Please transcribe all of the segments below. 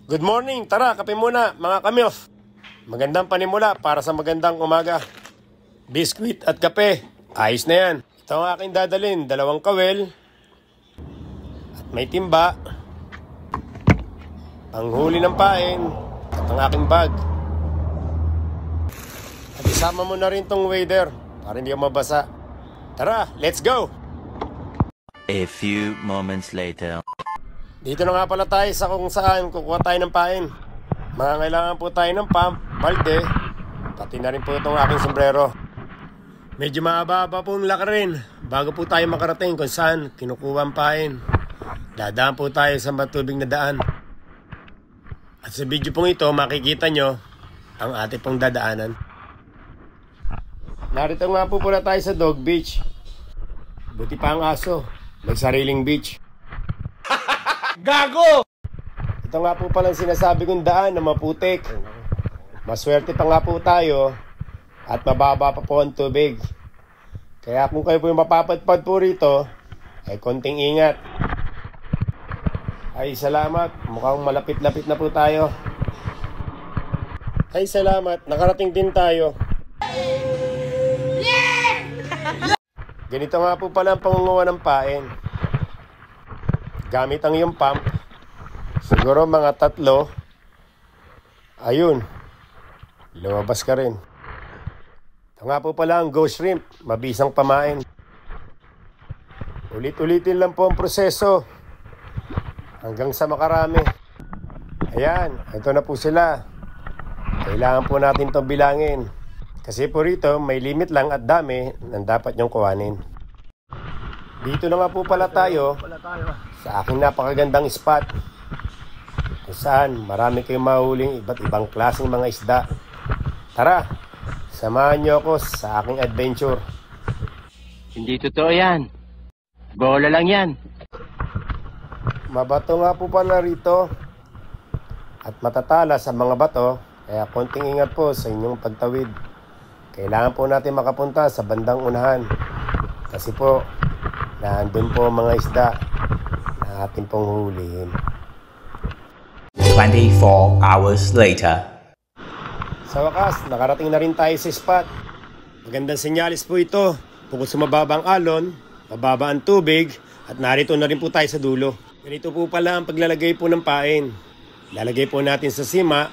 Good morning! Tara, kape muna mga kamyof. Magandang panimula para sa magandang umaga. Biskwit at kape, ayos na yan. Ito ang aking dadalhin, 2 kawel at may timba, panghuli ng pain at ang aking bag. At isama mo na rin tong wader para hindi ka mabasa. Tara, let's go! A few moments later. Dito na nga pala tayo sa kung saan kukuha tayo ng pain. Kailangan po tayo ng pump, balde, pati na rin po itong aking sombrero. Medyo mahaba-haba po ang lakarin bago po tayo makarating kung saan kinukuha ang pain. Dadaan po tayo sa matubig na daan. At sa video pong ito makikita nyo ang ating pong dadaanan. Narito nga po pala tayo sa Dog Beach. Buti pa ang aso, may sariling beach. Gago! Ito nga po palang sinasabi kong daan na maputik. Maswerte pa nga po tayo at mababa pa po ang tubig. Kaya kung kayo po yung mapapadpad po rito, ay konting ingat. Ay salamat, mukhang malapit-lapit na po tayo. Ay salamat, nakarating din tayo. Ganito nga po pala ang pangunguha ng pain. Gamit ang iyong pump, siguro mga 3. Ayun, lumabas ka rin. Ito nga po pala ang ghost shrimp, mabisang pamain. Ulit-ulitin lang po ang proseso hanggang sa makarami. Ayan, ito na po sila. Kailangan po natin itong bilangin kasi po rito may limit lang at dami ng dapat nyong kuhanin. Dito na nga po pala tayo sa aking napakagandang spot kung saan marami kayong mahuling iba't ibang klaseng mga isda. Tara, samahan niyo ako sa aking adventure. Hindi totoo yan. Bola lang yan. Mabato nga po pala rito at matatala sa mga bato, kaya konting ingat po sa inyong pagtawid. Kailangan po natin makapunta sa bandang unahan kasi po nandun po mga isda na atin pong hulihin. 24 hours later. Sa wakas, nakarating na rin tayo sa spot. Magandang senyalis po ito. Bukod sa mababang alon, mababa ang tubig, at narito na rin po tayo sa dulo. Ganito po pala ang paglalagay po ng pain. Lalagay po natin sa sima,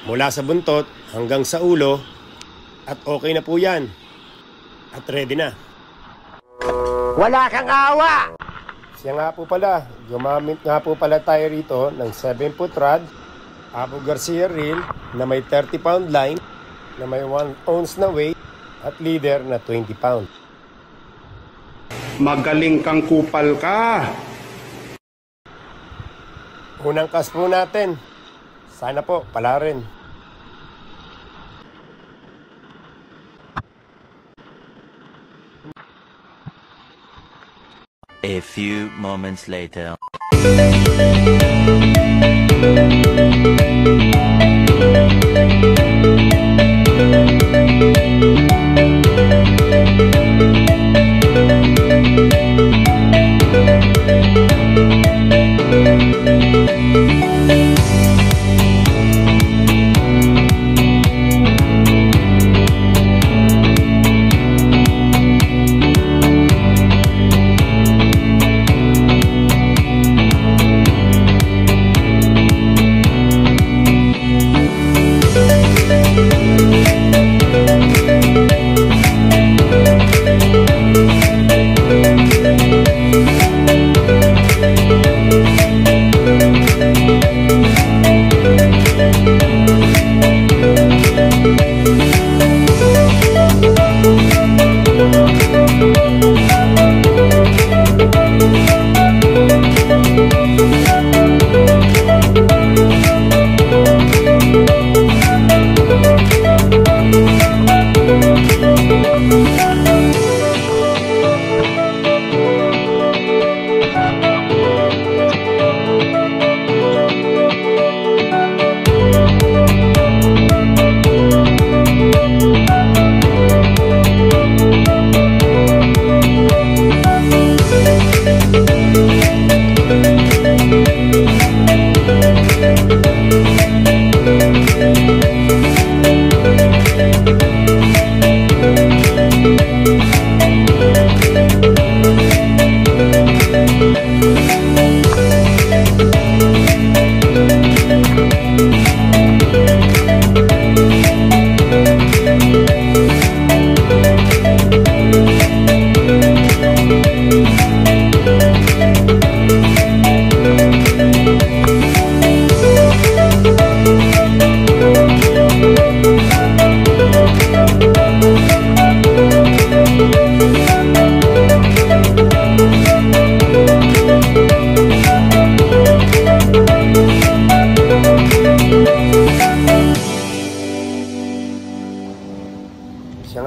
mula sa buntot hanggang sa ulo, at okay na po yan. At ready na. Wala kang awa! Siya nga po pala, gumamit nga po pala tayo rito ng 7-foot rod, Abu Garcia reel na may 30-pound line, na may 1 ounce na weight, at leader na 20 pound. Magaling kang kupal ka. Unang cast po natin. Sana po, pala rin. A few moments later.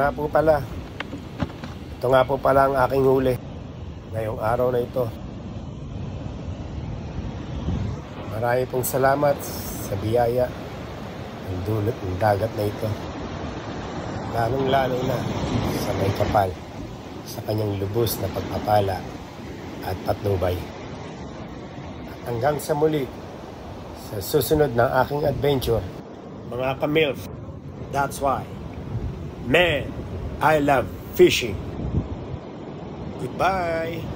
nga po pala. Ito nga po pala ang aking huli ngayong araw na ito. Marami pong salamat sa biyaya ng dulot ng dagat na ito. Lalong-lalo na sa may kapal sa kanyang lubos na pagpapala at patnubay. At hanggang sa muli, sa susunod ng aking adventure, mga kamilf, that's why, man, I love fishing. Goodbye!